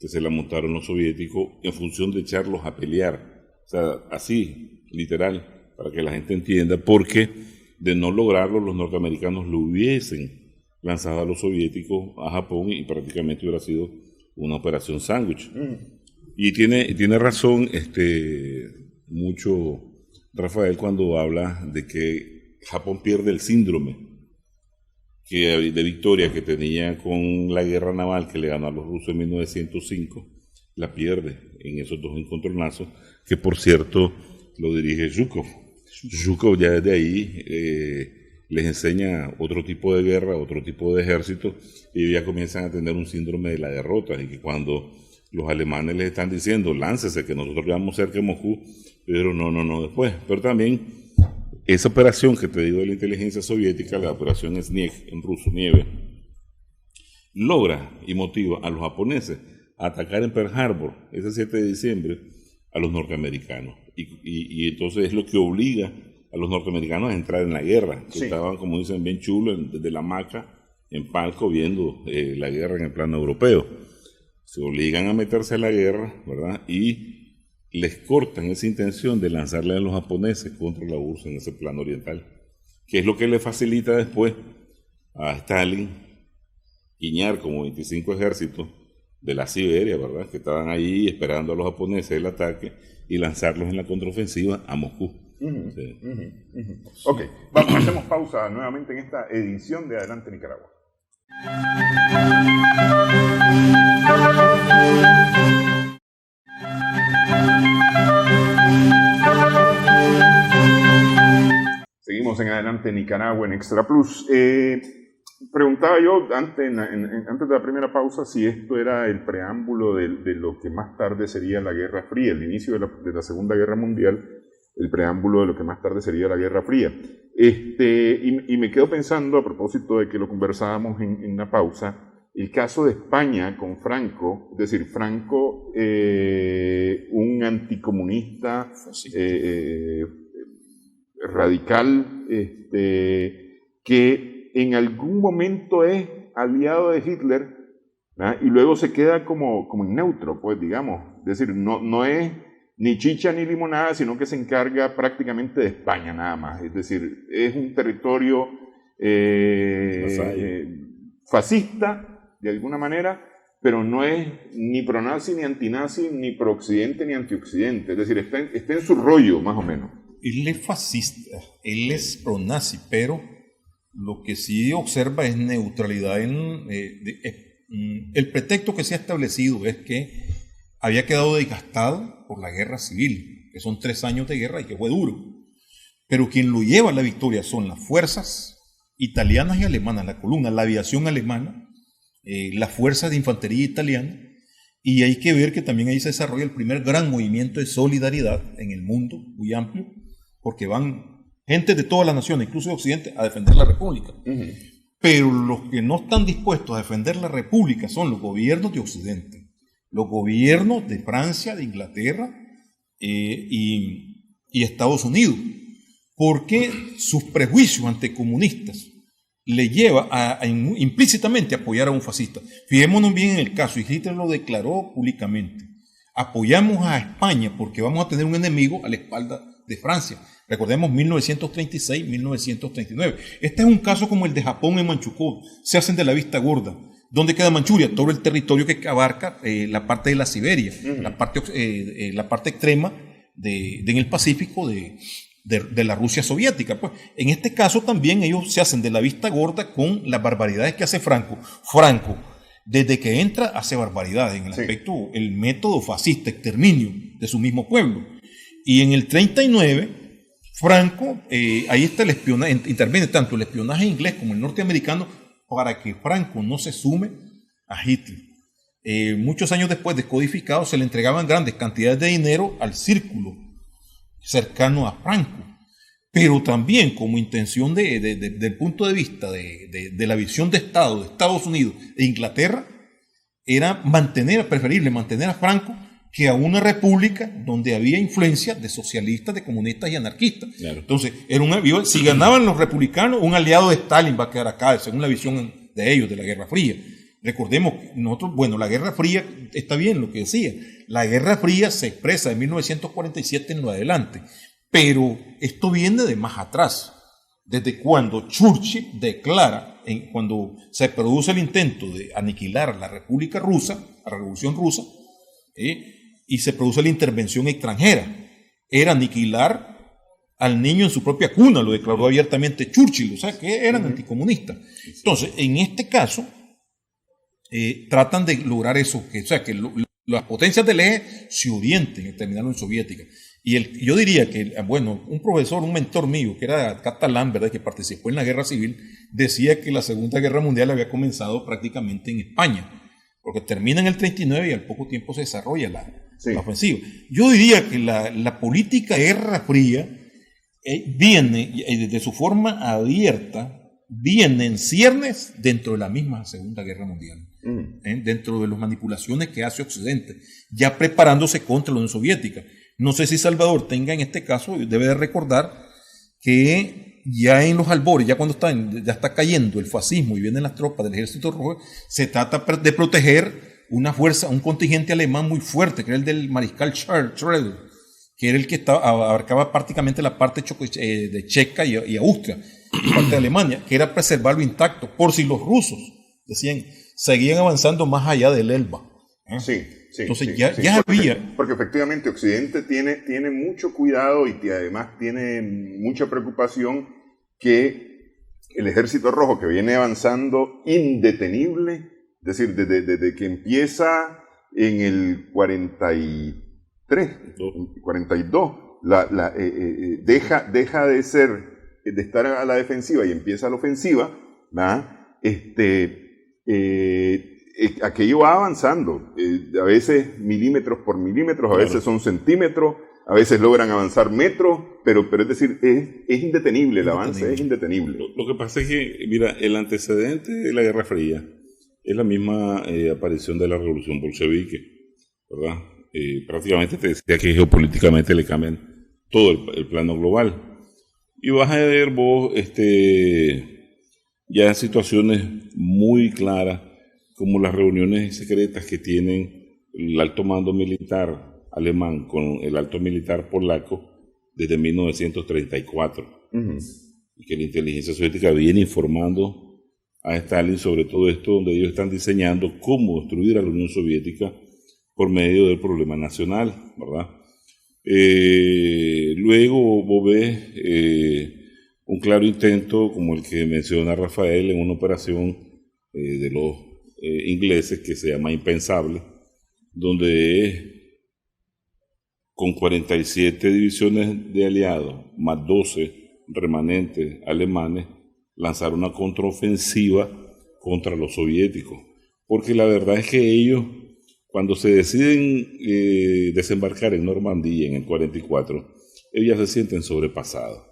B: que se la montaron los soviéticos en función de echarlos a pelear. O sea, así, literal, para que la gente entienda, porque de no lograrlo los norteamericanos lo hubiesen lanzado a los soviéticos a Japón y prácticamente hubiera sido una operación sándwich. Y tiene razón mucho Rafael cuando habla de que Japón pierde el síndrome de victoria que tenía con la guerra naval que le ganó a los rusos en 1905, la pierde en esos dos encontronazos, que por cierto lo dirige Zhukov. Zhukov ya desde ahí les enseña otro tipo de guerra, otro tipo de ejército, y ya comienzan a tener un síndrome de la derrota, y que cuando los alemanes les están diciendo, láncese, que nosotros vamos cerca de Moscú, pero no, después. Pero también esa operación que te digo de la inteligencia soviética, la operación Sneg, en ruso, nieve, logra y motiva a los japoneses a atacar en Pearl Harbor, ese 7 de diciembre, a los norteamericanos. Y entonces es lo que obliga a los norteamericanos a entrar en la guerra, que estaban, como dicen, bien chulos, desde la hamaca, en palco, viendo la guerra en el plano europeo. Se obligan a meterse a la guerra, ¿verdad? Y les cortan esa intención de lanzarle a los japoneses contra la URSS en ese plano oriental, que es lo que le facilita después a Stalin guiñar como 25 ejércitos de la Siberia, ¿verdad? Que estaban ahí esperando a los japoneses el ataque y lanzarlos en la contraofensiva a Moscú. Sí.
A: Ok, vamos, hacemos pausa nuevamente en esta edición de Adelante Nicaragua. Seguimos en Adelante Nicaragua en Extra Plus. Preguntaba yo antes de la primera pausa si esto era el preámbulo de lo que más tarde sería la Guerra Fría, el inicio de la Segunda Guerra Mundial, el preámbulo de lo que más tarde sería la Guerra Fría. Y me quedo pensando, a propósito de que lo conversábamos en la pausa, el caso de España con Franco, es decir, Franco, un anticomunista radical, que en algún momento es aliado de Hitler, ¿verdad? Y luego se queda como en neutro, pues digamos, es decir, no es ni chicha ni limonada, sino que se encarga prácticamente de España nada más, es decir, es un territorio fascista de alguna manera, pero no es ni pronazi, ni antinazi, ni prooccidente, ni antioccidente, es decir, está en su rollo más o menos.
C: Él es fascista, él es pronazi, pero lo que sí observa es neutralidad. El pretexto que se ha establecido es que había quedado desgastado por la guerra civil, que son 3 años de guerra y que fue duro. Pero quien lo lleva a la victoria son las fuerzas italianas y alemanas, la columna, la aviación alemana, las fuerzas de infantería italiana, y hay que ver que también ahí se desarrolla el primer gran movimiento de solidaridad en el mundo, muy amplio, porque van gente de todas las naciones, incluso de Occidente, a defender la República. Pero los que no están dispuestos a defender la República son los gobiernos de Occidente, los gobiernos de Francia, de Inglaterra y Estados Unidos, porque sus prejuicios anticomunistas le lleva implícitamente a apoyar a un fascista. Fijémonos bien en el caso, y Hitler lo declaró públicamente: apoyamos a España porque vamos a tener un enemigo a la espalda de Francia. Recordemos 1936, 1939. Este es un caso como el de Japón en Manchukuo. Se hacen de la vista gorda. ¿Dónde queda Manchuria? Todo el territorio que abarca la parte de la Siberia, la parte extrema en el Pacífico de la Rusia soviética. Pues, en este caso también ellos se hacen de la vista gorda con las barbaridades que hace Franco. Franco, desde que entra, hace barbaridades en el aspecto, el método fascista, exterminio de su mismo pueblo. Y en el 39, Franco, ahí está el espionaje, interviene tanto el espionaje inglés como el norteamericano para que Franco no se sume a Hitler. Muchos años después, descodificado, se le entregaban grandes cantidades de dinero al círculo cercano a Franco, pero también como intención del punto de vista de la visión de Estado de Estados Unidos e Inglaterra, era preferible mantener a Franco que a una república donde había influencia de socialistas, de comunistas y anarquistas. Claro. Entonces, si ganaban los republicanos, un aliado de Stalin va a quedar acá, según la visión de ellos, de la Guerra Fría. Recordemos, la Guerra Fría, está bien lo que decía, la Guerra Fría se expresa de 1947 en lo adelante, pero esto viene de más atrás, desde cuando Churchill declara, cuando se produce el intento de aniquilar la República Rusa, la Revolución Rusa, y se produce la intervención extranjera, era aniquilar al niño en su propia cuna, lo declaró abiertamente Churchill, o sea, que eran anticomunistas. Entonces, en este caso, tratan de lograr eso, o sea, que las potencias del eje se orienten en terminar en soviética. Y yo diría que, bueno, un profesor, un mentor mío, que era catalán, ¿verdad?, que participó en la guerra civil, decía que la Segunda Guerra Mundial había comenzado prácticamente en España, porque termina en el 39 y al poco tiempo se desarrolla la ofensiva. Yo diría que la política de Guerra Fría viene, de su forma abierta, viene en ciernes dentro de la misma Segunda Guerra Mundial, dentro de las manipulaciones que hace Occidente, ya preparándose contra la Unión Soviética. No sé si Salvador tenga en este caso, debe de recordar que ya en los albores, ya cuando ya está cayendo el fascismo y vienen las tropas del Ejército Rojo, se trata de proteger una fuerza, un contingente alemán muy fuerte, que era el del mariscal Schroeder, que era el que abarcaba prácticamente la parte de Checa y Austria, parte de Alemania, que era preservarlo intacto, por si los rusos, decían, seguían avanzando más allá del Elba.
A: Sí.
C: Entonces ya había...
A: Porque efectivamente Occidente tiene mucho cuidado y además tiene mucha preocupación que el Ejército Rojo, que viene avanzando indetenible, es decir, desde que empieza en el 43, 42, deja de estar a la defensiva y empieza a la ofensiva, ¿verdad? Aquello va avanzando, a veces milímetros por milímetros, a veces son centímetros, a veces logran avanzar metros, pero es decir, es indetenible, el avance es indetenible.
B: Lo que pasa es que, mira, el antecedente de la Guerra Fría es la misma aparición de la Revolución Bolchevique, ¿verdad? Prácticamente te decía que geopolíticamente le cambian todo el plano global. Y vas a ver vos ya situaciones muy claras, como las reuniones secretas que tienen el alto mando militar alemán con el alto militar polaco desde 1934. Y que la inteligencia soviética viene informando a Stalin sobre todo esto, donde ellos están diseñando cómo destruir a la Unión Soviética por medio del problema nacional, ¿verdad? Luego vos ves un claro intento, como el que menciona Rafael, en una operación de los ingleses que se llama Impensable, donde con 47 divisiones de aliados más 12 remanentes alemanes lanzaron una contraofensiva contra los soviéticos, porque la verdad es que ellos, cuando se deciden desembarcar en Normandía en el 44, ellos ya se sienten sobrepasados.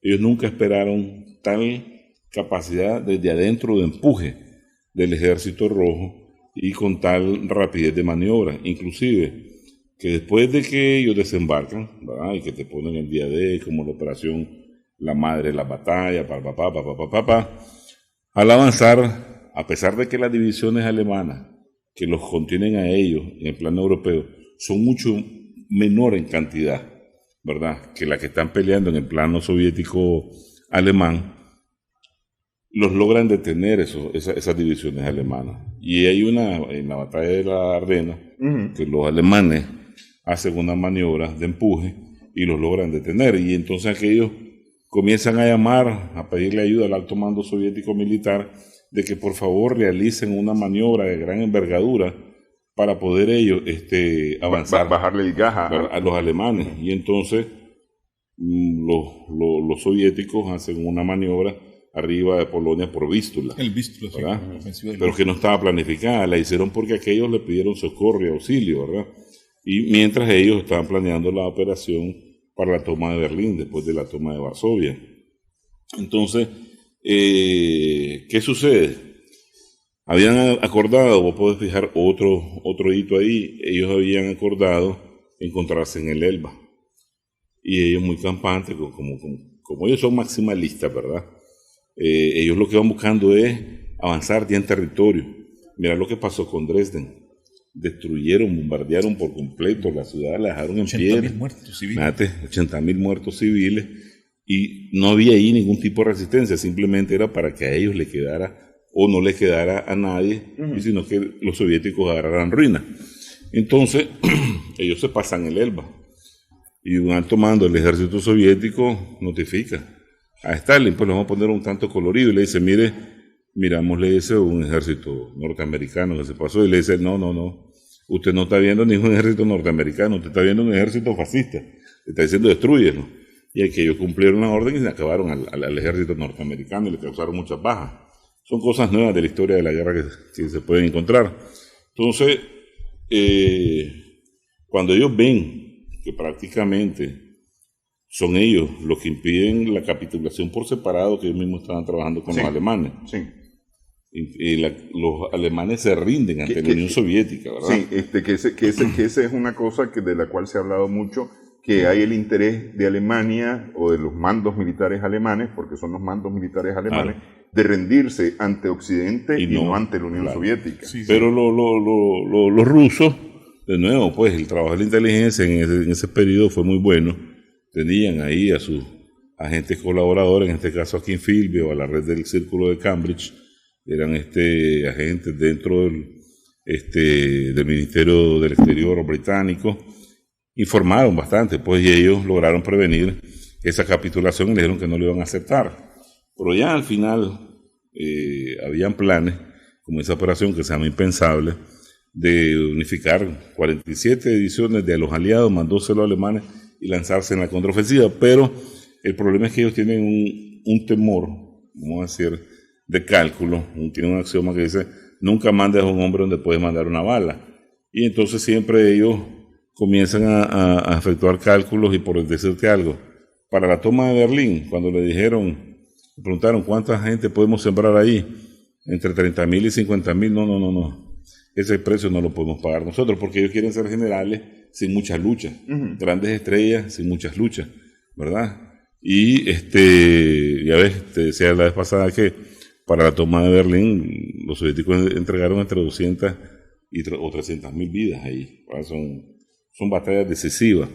B: Ellos nunca esperaron tal capacidad desde adentro de empuje del Ejército Rojo y con tal rapidez de maniobra, inclusive que después de que ellos desembarcan, ¿verdad?, y que te ponen el día D como la operación La Madre de la Batalla, al avanzar, a pesar de que las divisiones alemanas que los contienen a ellos en el plano europeo son mucho menor en cantidad, ¿verdad?, que las que están peleando en el plano soviético alemán, los logran detener esas divisiones alemanas. Y hay en la batalla de la Ardena, que los alemanes hacen una maniobra de empuje y los logran detener. Y entonces aquellos comienzan a llamar, a pedirle ayuda al alto mando soviético militar de que por favor realicen una maniobra de gran envergadura para poder ellos avanzar,
A: bajarle el gas
B: a los alemanes. Y entonces los soviéticos hacen una maniobra arriba de Polonia por Vístula.
C: El Vístula,
B: sí, pero que no estaba planificada, la hicieron porque aquellos le pidieron socorro y auxilio, ¿verdad? Y mientras ellos estaban planeando la operación para la toma de Berlín, después de la toma de Varsovia. Entonces, ¿qué sucede? Habían acordado, vos podés fijar otro hito ahí, ellos habían acordado encontrarse en el Elba. Y ellos muy campantes, como ellos son maximalistas, ¿verdad? Ellos lo que van buscando es avanzar ya en territorio. Mira lo que pasó con Dresden. Destruyeron, bombardearon por completo la ciudad, la dejaron en piedra.
C: 80.000 muertos civiles.
B: Fíjate, 80.000 muertos civiles. Y no había ahí ningún tipo de resistencia, simplemente era para que a ellos le quedara o no le quedara a nadie, sino que los soviéticos agarraran ruina. Entonces, ellos se pasan el Elba. y un alto mando del ejército soviético notifica a Stalin, pues lo vamos a poner un tanto colorido, y le dice, miramos, le dice, un ejército norteamericano que se pasó, y le dice, no, usted no está viendo ningún ejército norteamericano, usted está viendo un ejército fascista, le está diciendo destrúyelo. Y aquellos cumplieron la orden y se acabaron al ejército norteamericano y le causaron muchas bajas. Son cosas nuevas de la historia de la guerra que se pueden encontrar. Entonces, cuando ellos ven que prácticamente son ellos los que impiden la capitulación por separado, que ellos mismos estaban trabajando con los alemanes.
A: Sí.
B: Y los alemanes se rinden ante la Unión Soviética, ¿verdad?
A: Sí, que esa es una cosa de la cual se ha hablado mucho, que hay el interés de Alemania o de los mandos militares alemanes, porque son los mandos militares alemanes, de rendirse ante Occidente y no ante la Unión Soviética.
B: Sí. Pero los rusos, de nuevo, pues el trabajo de la inteligencia en ese periodo fue muy bueno. Tenían ahí a sus agentes colaboradores, en este caso a Kim Philby o a la red del Círculo de Cambridge, eran agentes dentro del Ministerio del Exterior británico. Informaron bastante, pues, y ellos lograron prevenir esa capitulación y le dijeron que no lo iban a aceptar. Pero ya al final habían planes, como esa operación que se llama Impensable, de unificar 47 ediciones de los aliados, mandóselo a los alemanes y lanzarse en la contraofensiva. Pero el problema es que ellos tienen un temor, vamos a decir, de cálculo. Tienen un axioma que dice, nunca mandes a un hombre donde puedes mandar una bala. Y entonces siempre ellos comienzan a efectuar cálculos, y por decirte algo, para la toma de Berlín, cuando le preguntaron cuánta gente podemos sembrar ahí, entre 30.000 y 50.000, no, ese precio no lo podemos pagar nosotros, porque ellos quieren ser generales sin muchas luchas, grandes estrellas sin muchas luchas, ¿verdad? Y ya ves, te decía la vez pasada que para la toma de Berlín los soviéticos entregaron entre 200 o 300.000 vidas ahí, ¿verdad? Son batallas decisivas.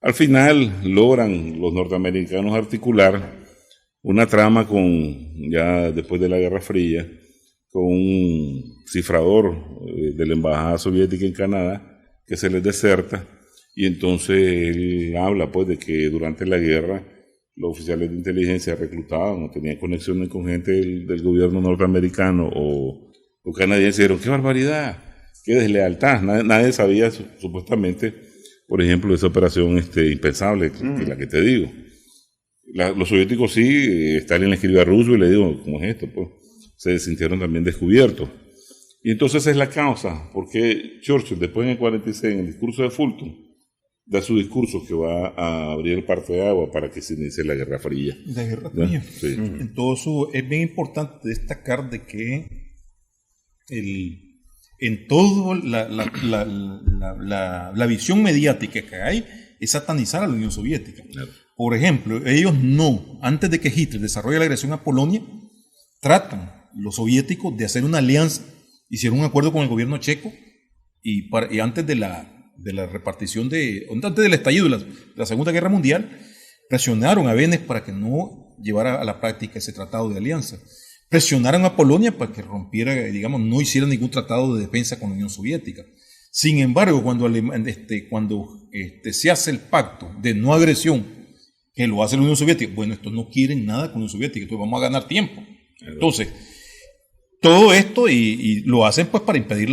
B: Al final logran los norteamericanos articular una trama ya después de la Guerra Fría, con un cifrador de la Embajada Soviética en Canadá que se les deserta, y entonces él habla pues de que durante la guerra los oficiales de inteligencia reclutaban o tenían conexiones con gente del gobierno norteamericano o canadiense, y dijeron, ¡qué barbaridad! ¡Qué deslealtad! Nadie sabía, supuestamente, por ejemplo, esa operación impensable, que la que te digo. Los soviéticos sí, Stalin le escribió a Roosevelt y le dijo, ¿cómo es esto? Pues se sintieron también descubiertos. Y entonces esa es la causa, porque Churchill, después en el 46, en el discurso de Fulton, da su discurso que va a abrir el parque de agua para que se inicie la Guerra Fría.
C: La Guerra Fría.
B: Sí.
C: Entonces es bien importante destacar de que en todo la visión mediática que hay es satanizar a la Unión Soviética.
B: Claro.
C: Por ejemplo, ellos antes de que Hitler desarrolle la agresión a Polonia, tratan los soviéticos de hacer una alianza, hicieron un acuerdo con el gobierno checo y antes de la repartición antes del estallido de la Segunda Guerra Mundial, presionaron a Benes para que no llevara a la práctica ese tratado de alianza. Presionaron a Polonia para que rompiera, no hiciera ningún tratado de defensa con la Unión Soviética. Sin embargo, cuando se hace el pacto de no agresión, que lo hace la Unión Soviética, bueno, estos no quieren nada con la Unión Soviética, entonces vamos a ganar tiempo. Entonces, todo esto y lo hacen pues para impedir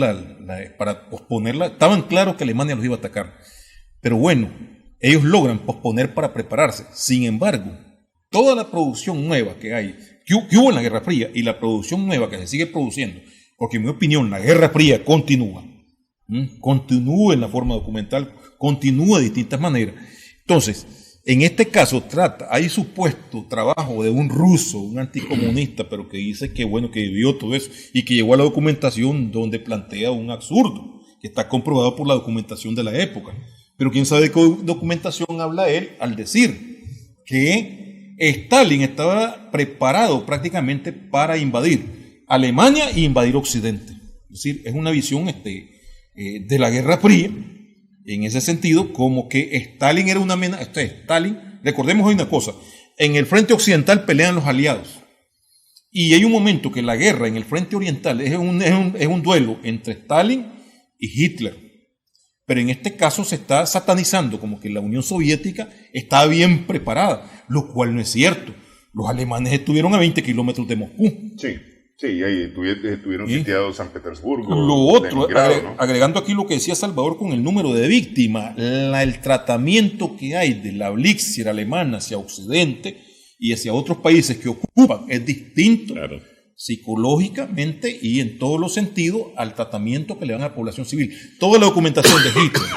C: para posponerla. Estaban claros que Alemania los iba a atacar, pero bueno, ellos logran posponer para prepararse. Sin embargo, toda la producción nueva que hay, que hubo en la Guerra Fría, y la producción nueva que se sigue produciendo, porque en mi opinión la Guerra Fría continúa en la forma documental, continúa de distintas maneras. Entonces, en este caso hay supuesto trabajo de un ruso, un anticomunista, pero que dice que vio todo eso y que llegó a la documentación donde plantea un absurdo, que está comprobado por la documentación de la época. Pero quién sabe de qué documentación habla él al decir que Stalin estaba preparado prácticamente para invadir Alemania e invadir Occidente. Es decir, es una visión de la Guerra Fría, en ese sentido, como que Stalin era una amenaza. Stalin, recordemos hoy una cosa, en el frente occidental pelean los aliados, y hay un momento que la guerra en el frente oriental es un duelo entre Stalin y Hitler. Pero en este caso se está satanizando como que la Unión Soviética estaba bien preparada, lo cual no es cierto. Los alemanes estuvieron a 20 kilómetros de Moscú.
A: Sí, ahí estuvieron sitiados San Petersburgo.
C: Lo otro,
A: ¿no?
C: agregando aquí lo que decía Salvador con el número de víctimas, el tratamiento que hay de la Blixer alemana hacia Occidente y hacia otros países que ocupan es distinto.
B: Claro.
C: Psicológicamente y en todos los sentidos al tratamiento que le dan a la población civil. Toda la documentación de Hitler,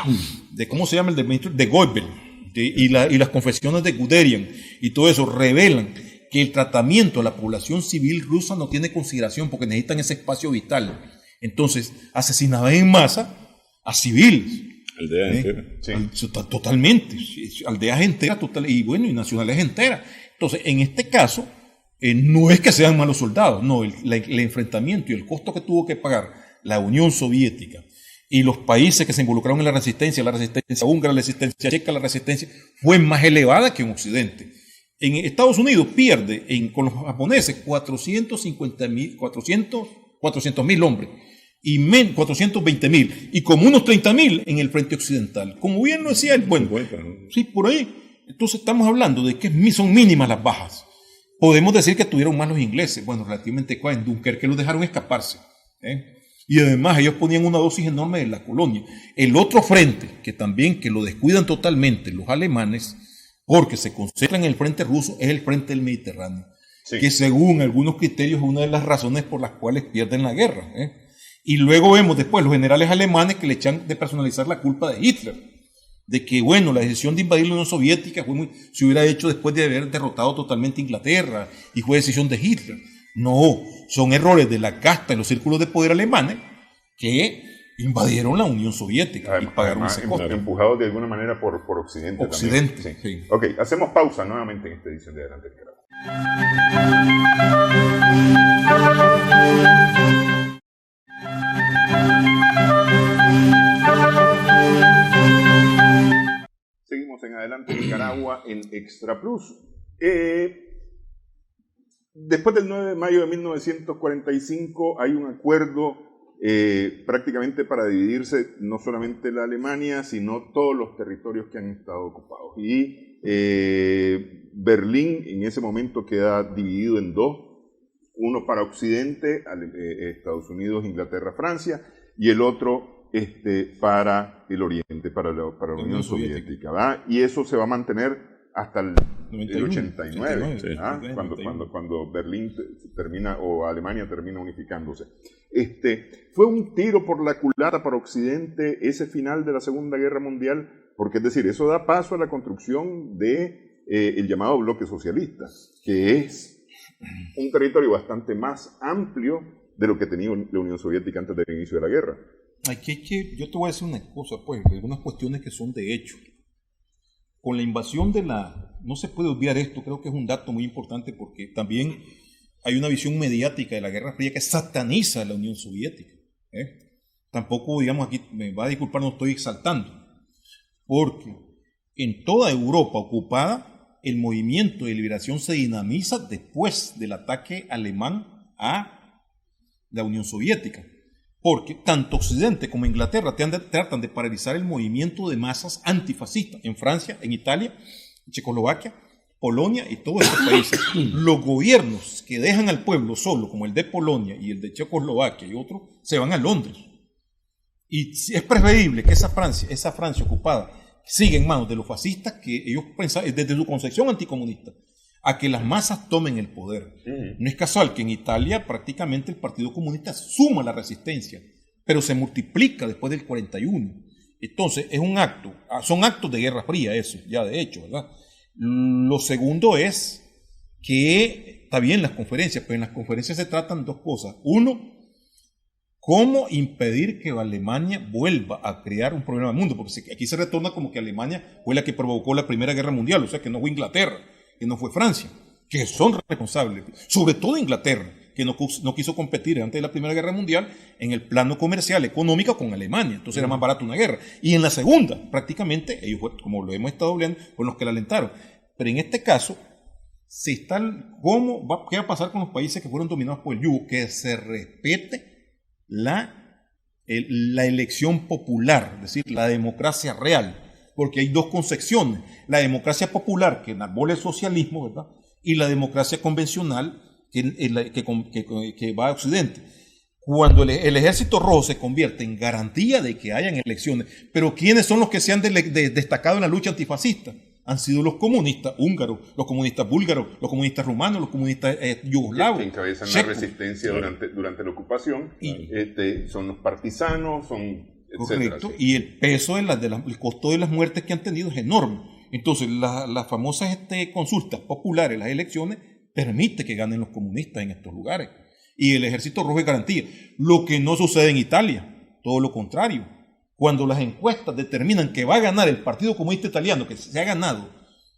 C: de cómo se llama el de Goebbels y las confesiones de Guderian y todo eso revelan que el tratamiento a la población civil rusa no tiene consideración porque necesitan ese espacio vital. Entonces asesinaban en masa a civiles.
B: Aldeas enteras.
A: Sí.
C: Totalmente. Aldeas enteras y nacionales enteras. Entonces, en este caso, no es que sean malos soldados, no, el enfrentamiento y el costo que tuvo que pagar la Unión Soviética y los países que se involucraron en la resistencia húngara, la resistencia checa, la resistencia, fue más elevada que en Occidente. En Estados Unidos pierde con los japoneses 400.000 hombres y 420.000 y como unos 30.000 en el frente occidental. Como bien lo decía él, bueno, sí, por ahí. Entonces estamos hablando de que son mínimas las bajas. Podemos decir que tuvieron más los ingleses, bueno, relativamente en Dunkerque los dejaron escaparse, y además ellos ponían una dosis enorme de la colonia. El otro frente, que lo descuidan totalmente los alemanes, porque se concentran en el frente ruso, es el frente del Mediterráneo, que según algunos criterios es una de las razones por las cuales pierden la guerra. Y luego vemos después los generales alemanes que le echan de personalizar la culpa de Hitler, de que, bueno, la decisión de invadir la Unión Soviética se hubiera hecho después de haber derrotado totalmente Inglaterra y fue decisión de Hitler. No, son errores de la casta en los círculos de poder alemanes que invadieron la Unión Soviética y pagaron ese costo.
A: Empujados de alguna manera por Occidente.
C: Occidente,
A: también.
C: sí.
A: Ok, hacemos pausa nuevamente en esta edición de Adelante Nicaragua. Seguimos en Adelante Nicaragua en Extra Plus. Después del 9 de mayo de 1945 hay un acuerdo prácticamente para dividirse no solamente la Alemania, sino todos los territorios que han estado ocupados. Y Berlín en ese momento queda dividido en dos, uno para Occidente, Estados Unidos, Inglaterra, Francia, y el otro para el Oriente, para la Unión Soviética, ¿verdad? Y eso se va a mantener hasta el 89,
B: sí.
A: Cuando Berlín termina o Alemania termina unificándose. Fue un tiro por la culata para Occidente ese final de la Segunda Guerra Mundial, porque es decir, eso da paso a la construcción de el llamado bloque socialista, que es un territorio bastante más amplio de lo que tenía la Unión Soviética antes del inicio de la guerra.
C: Yo te voy a decir una cosa, pues, algunas cuestiones que son de hecho. Con la invasión no se puede obviar esto, creo que es un dato muy importante porque también hay una visión mediática de la Guerra Fría que sataniza a la Unión Soviética. Tampoco, digamos, aquí me va a disculpar, no estoy exaltando, porque en toda Europa ocupada el movimiento de liberación se dinamiza después del ataque alemán a la Unión Soviética. Porque tanto Occidente como Inglaterra tratan de paralizar el movimiento de masas antifascistas en Francia, en Italia, en Checoslovaquia, Polonia y todos estos países. Los gobiernos que dejan al pueblo solo, como el de Polonia y el de Checoslovaquia y otros, se van a Londres. Y es preferible que esa Francia ocupada siga en manos de los fascistas que ellos pensaban, desde su concepción anticomunista, a que las masas tomen el poder. No es casual que en Italia prácticamente el Partido Comunista suma la resistencia, pero se multiplica después del 41. Entonces, son actos de Guerra Fría eso, ya de hecho, ¿verdad? Lo segundo es que, está bien las conferencias, pero en las conferencias se tratan dos cosas. Uno, cómo impedir que Alemania vuelva a crear un problema del mundo, porque aquí se retorna como que Alemania fue la que provocó la Primera Guerra Mundial, o sea que no fue Inglaterra, que no fue Francia, que son responsables, sobre todo Inglaterra, que no quiso competir antes de la Primera Guerra Mundial en el plano comercial, económico con Alemania, entonces era más barato una guerra. Y en la segunda, prácticamente, ellos, como lo hemos estado hablando, fueron los que la alentaron. Pero en este caso, ¿qué va a pasar con los países que fueron dominados por el yugo? Que se respete la elección popular, es decir, la democracia real, porque hay dos concepciones, la democracia popular que enarbola el socialismo, ¿verdad? Y la democracia convencional que va a Occidente. Cuando el Ejército Rojo se convierte en garantía de que hayan elecciones, pero ¿quiénes son los que se han destacado en la lucha antifascista? Han sido los comunistas húngaros, los comunistas búlgaros, los comunistas rumanos, los comunistas yugoslavos.
A: Que encabezan la resistencia durante la ocupación. Son los partisanos, etcétera.
C: Correcto, y el peso el costo de las muertes que han tenido es enorme. Entonces, las famosas consultas populares, las elecciones, permite que ganen los comunistas en estos lugares. Y el Ejército Rojo es garantía. Lo que no sucede en Italia, todo lo contrario. Cuando las encuestas determinan que va a ganar el Partido Comunista Italiano, que se ha ganado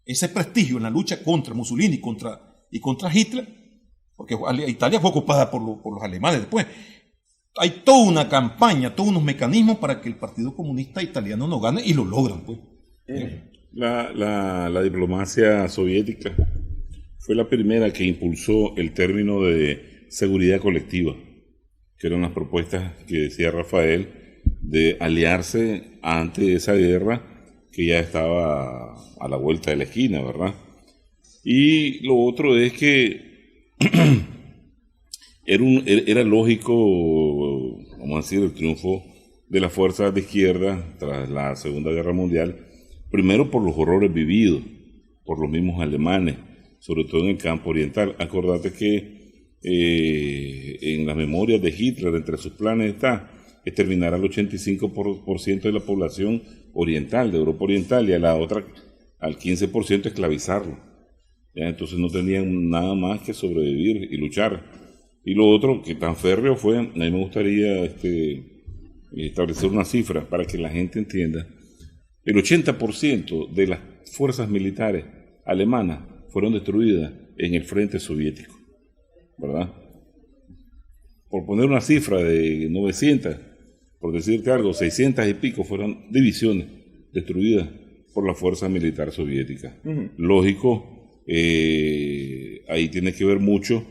C: ese prestigio en la lucha contra Mussolini y contra Hitler, porque Italia fue ocupada por los alemanes después, hay toda una campaña, todos unos mecanismos para que el Partido Comunista Italiano no gane, y lo logran, pues.
B: La diplomacia soviética fue la primera que impulsó el término de seguridad colectiva, que eran las propuestas que decía Rafael, de aliarse ante esa guerra que ya estaba a la vuelta de la esquina, ¿verdad? Y lo otro es que era lógico, vamos a decir, el triunfo de las fuerzas de izquierda tras la Segunda Guerra Mundial, primero por los horrores vividos por los mismos alemanes, sobre todo en el campo oriental. Acordate que en las memorias de Hitler, entre sus planes está exterminar al 85% de la población oriental, de Europa Oriental, y a la otra, al 15%, esclavizarlo. ¿Ya? Entonces no tenían nada más que sobrevivir y luchar. Y lo otro, que tan férreo fue, a mí me gustaría establecer una cifra para que la gente entienda. El 80% de las fuerzas militares alemanas fueron destruidas en el frente soviético, ¿verdad? Por poner una cifra de 900, por decirte algo, 600 y pico fueron divisiones destruidas por la fuerza militar soviética. Lógico, ahí tiene que ver mucho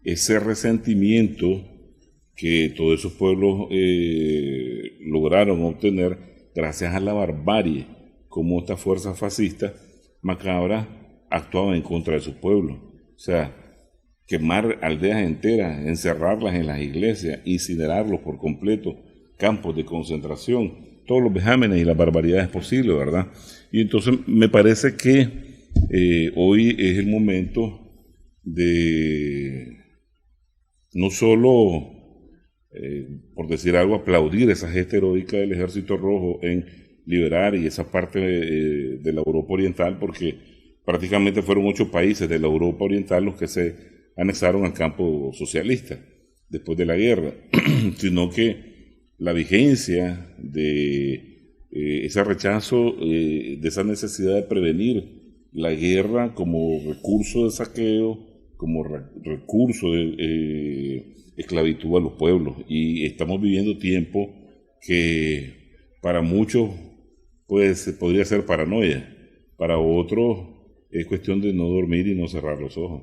B: ese resentimiento que todos esos pueblos lograron obtener gracias a la barbarie, como estas fuerzas fascistas macabras actuaban en contra de sus pueblos. O sea, quemar aldeas enteras, encerrarlas en las iglesias, incinerarlos por completo, campos de concentración, todos los vejámenes y las barbaridades posibles, ¿verdad? Y entonces me parece que hoy es el momento de no solo, por decir algo, aplaudir esa gesta heroica del Ejército Rojo en liberar y esa parte de la Europa Oriental, porque prácticamente fueron 8 países de la Europa Oriental los que se anexaron al campo socialista después de la guerra, sino que la vigencia de ese rechazo, de esa necesidad de prevenir la guerra como recurso de saqueo, como recurso de esclavitud a los pueblos. Y estamos viviendo tiempo que para muchos podría ser paranoia, para otros es cuestión de no dormir y no cerrar los ojos.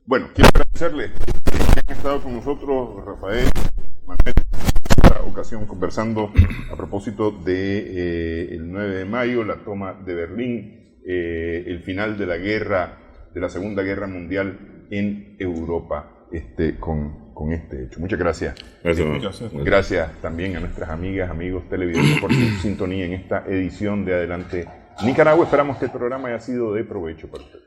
A: Bueno, quiero agradecerles que han estado con nosotros, Rafael, Manuel, en esta ocasión conversando a propósito de el 9 de mayo, la toma de Berlín, el final de la guerra, de la Segunda Guerra Mundial en Europa, con este hecho. Muchas gracias. Gracias también a nuestras amigas, amigos televidentes por su sintonía en esta edición de Adelante Nicaragua. Esperamos que el programa haya sido de provecho para ustedes.